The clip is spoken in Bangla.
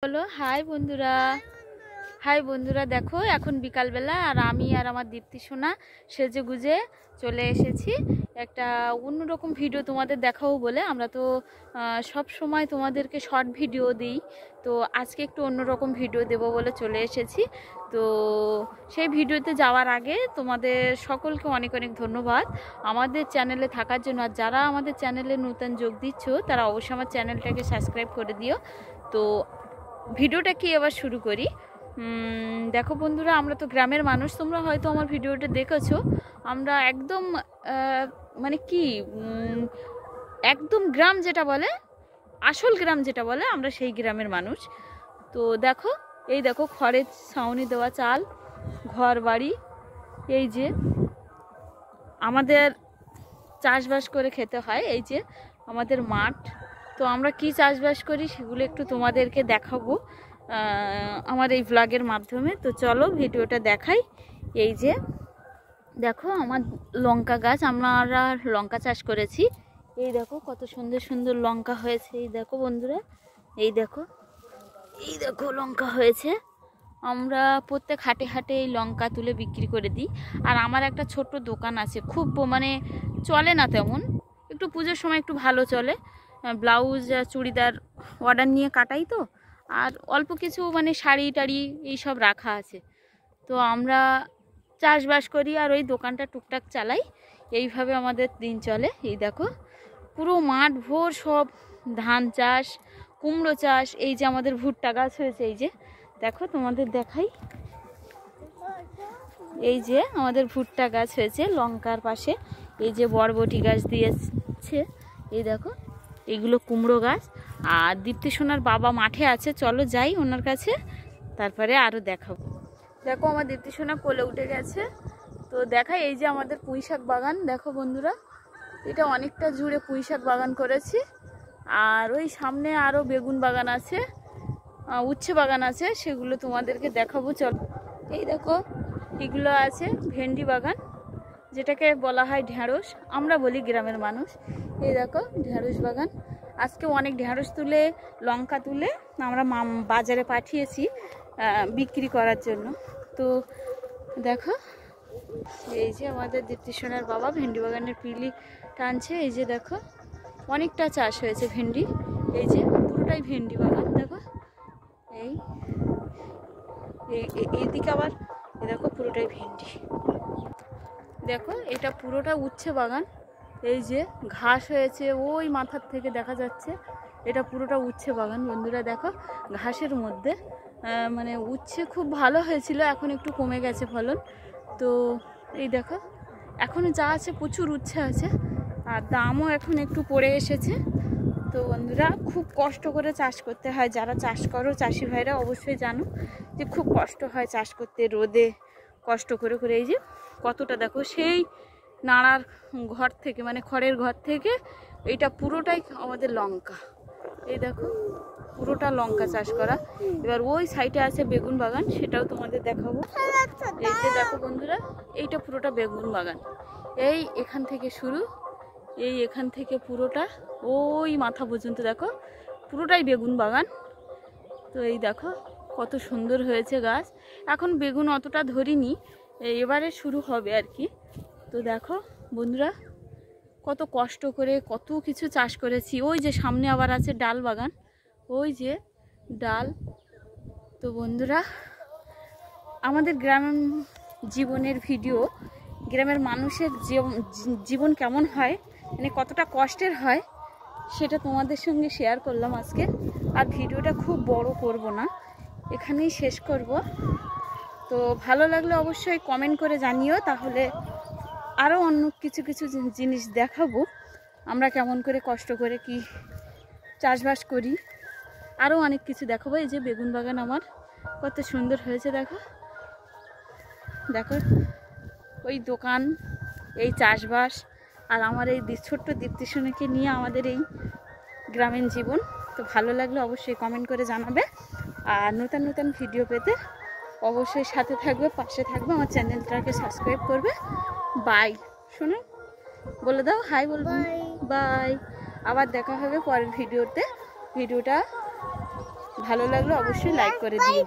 বলো হাই বন্ধুরা। হাই বন্ধুরা, দেখো এখন বিকালবেলা আর আমি আর আমার দীপ্তি সোনা সেজে গুজে চলে এসেছি একটা অন্যরকম ভিডিও তোমাদের দেখাবো বলে। আমরা তো সব সময় তোমাদেরকে শর্ট ভিডিও দিই, তো আজকে একটু অন্যরকম ভিডিও দেব বলে চলে এসেছি। তো সেই ভিডিওতে যাওয়ার আগে তোমাদের সকলকে অনেক অনেক ধন্যবাদ আমাদের চ্যানেলে থাকার জন্য। আর যারা আমাদের চ্যানেলে নতুন যোগ দিচ্ছ তারা অবশ্যই আমার চ্যানেলটাকে সাবস্ক্রাইব করে দিও। তো ভিডিওটা কি এবার শুরু করি। দেখো বন্ধুরা, আমরা তো গ্রামের মানুষ, তোমরা হয়তো আমার ভিডিওটা দেখেছো। আমরা একদম মানে কি একদম গ্রাম যেটা বলে, আসল গ্রাম যেটা বলে, আমরা সেই গ্রামের মানুষ। তো দেখো, এই দেখো খড়ের ছাউনি দেওয়া চাল, ঘর বাড়ি, এই যে আমাদের চাষবাস করে খেতে হয়, এই যে আমাদের মাঠ। তো আমরা কি চাষবাস করি সেগুলো একটু তোমাদেরকে দেখাবো আমার এই ব্লগের মাধ্যমে। তো চলো ভিডিওটা দেখাই। এই যে দেখো আমার লঙ্কা গাছ, আমরা লঙ্কা চাষ করেছি। এই দেখো কত সুন্দর সুন্দর লঙ্কা হয়েছে। এই দেখো বন্ধুরা, এই দেখো, এই দেখো লঙ্কা হয়েছে। আমরা প্রত্যেক হাটে হাটে এই লঙ্কা তুলে বিক্রি করে দিই। আর আমার একটা ছোট্ট দোকান আছে, খুব মানে চলে না তেমন, একটু পুজোর সময় একটু ভালো চলে। ব্লাউজ চুড়িদার অর্ডার নিয়ে কাটাই তো, আর অল্প কিছু মানে শাড়ি টাড়ি এইসব রাখা আছে। তো আমরা চাষবাস করি আর ওই দোকানটা টুকটাক চালাই, এইভাবে আমাদের দিন চলে। এই দেখো পুরো মাঠ ভোর সব ধান চাষ, কুমড়ো চাষ, এই যে আমাদের ভুট্টা গাছ হয়েছে। এই যে দেখো তোমাদের দেখাই, এই যে আমাদের ভুট্টা গাছ হয়েছে লঙ্কার পাশে। এই যে বরবটি গাছ দিয়েছে, এই দেখো এইগুলো কুমড়ো গাছ। আর দীপ্তি সোনার বাবা মাঠে আছে, চলো যাই ওনার কাছে, তারপরে আরও দেখাবো। দেখো আমার দীপ্তি সোনা কোলে উঠে গেছে। তো দেখাই, এই যে আমাদের পুঁইশাক বাগান। দেখো বন্ধুরা, এটা অনেকটা জুড়ে পুঁইশাক বাগান করেছি। আর ওই সামনে আরও বেগুন বাগান আছে, উচ্ছে বাগান আছে, সেগুলো তোমাদেরকে দেখাবো চল। এই দেখো এগুলো আছে ভেন্ডি বাগান, যেটাকে বলা হয় ঢ্যাঁড়স, আমরা বলি গ্রামের মানুষ। এই দেখো ঢ্যাঁড়স বাগান। আজকে অনেক ঢ্যাঁড়স তুলে, লঙ্কা তুলে আমরা বাজারে পাঠিয়েছি বিক্রি করার জন্য। তো দেখো এই যে আমাদের দীপ্তি সোনার বাবা ভেন্ডি বাগানের পিলি টানছে। এই যে দেখো অনেকটা চাষ হয়েছে ভেন্ডি, এই যে পুরোটাই ভেন্ডি বাগান। দেখো এইদিকে আবার দেখো পুরোটাই ভেন্ডি। দেখো এটা পুরোটা উচ্ছে বাগান, এই যে ঘাস হয়েছে ওই মাথার থেকে দেখা যাচ্ছে, এটা পুরোটা উচ্ছে বাগান। বন্ধুরা দেখো ঘাসের মধ্যে মানে উচ্ছে খুব ভালো হয়েছিল, এখন একটু কমে গেছে ফলন। তো এই দেখো এখনও যা আছে প্রচুর উচ্ছে আছে, আর দামও এখন একটু পড়ে এসেছে। তো বন্ধুরা খুব কষ্ট করে চাষ করতে হয়, যারা চাষ করো চাষি ভাইরা অবশ্যই জানো যে খুব কষ্ট হয় চাষ করতে, রোদে কষ্ট করে করে। এই যে কতটা দেখো, সেই নাড়ার ঘর থেকে মানে খড়ের ঘর থেকে এইটা পুরোটাই আমাদের লঙ্কা। এই দেখো পুরোটা লঙ্কা চাষ করা। এবার ওই সাইডে আছে বেগুন বাগান, সেটাও তোমাদের দেখাবো। এই যে দেখো বন্ধুরা, এইটা পুরোটা বেগুন বাগান। এই এখান থেকে শুরু, এই এখান থেকে পুরোটা ওই মাথা পর্যন্ত দেখো পুরোটাই বেগুন বাগান। তো এই দেখো কত সুন্দর হয়েছে গাছ। এখন বেগুন অতটা ধরিনি, এবারে শুরু হবে আর কি। তো দেখো বন্ধুরা কত কষ্ট করে কত কিছু চাষ করেছি। ওই যে সামনে আবার আছে ডাল বাগান, ওই যে ডাল। তো বন্ধুরা আমাদের গ্রাম জীবনের ভিডিও, গ্রামের মানুষের জীবন কেমন হয়, মানে কতটা কষ্টের হয়, সেটা তোমাদের সঙ্গে শেয়ার করলাম আজকে। আর ভিডিওটা খুব বড় করব না, এখানেই শেষ করব। তো ভালো লাগলে অবশ্যই কমেন্ট করে জানিও, তাহলে আরও অন্য কিছু কিছু জিনিস দেখাবো আমরা কেমন করে কষ্ট করে কি চাষবাস করি, আরও অনেক কিছু দেখাবো। এই যে বেগুন বাগান আমার কত সুন্দর হয়েছে। দেখো দেখো ওই দোকান, এই চাষবাস, আর আমার এই ছোট্ট দীপ্তি সোনাকে নিয়ে আমাদের এই গ্রামীণ জীবন। তো ভালো লাগলে অবশ্যই কমেন্ট করে জানাবে, আর নতুন নতুন ভিডিও পেতে অবশ্যই সাথে থাকবে, পাশে থাকবে, আমার চ্যানেলটাকে সাবস্ক্রাইব করবে। বাই, শুনুন বলে দাও, হাই বলবেন, বাই। আবার দেখা হবে পরের ভিডিওতে। ভিডিওটা ভালো লাগলে অবশ্যই লাইক করে দিও।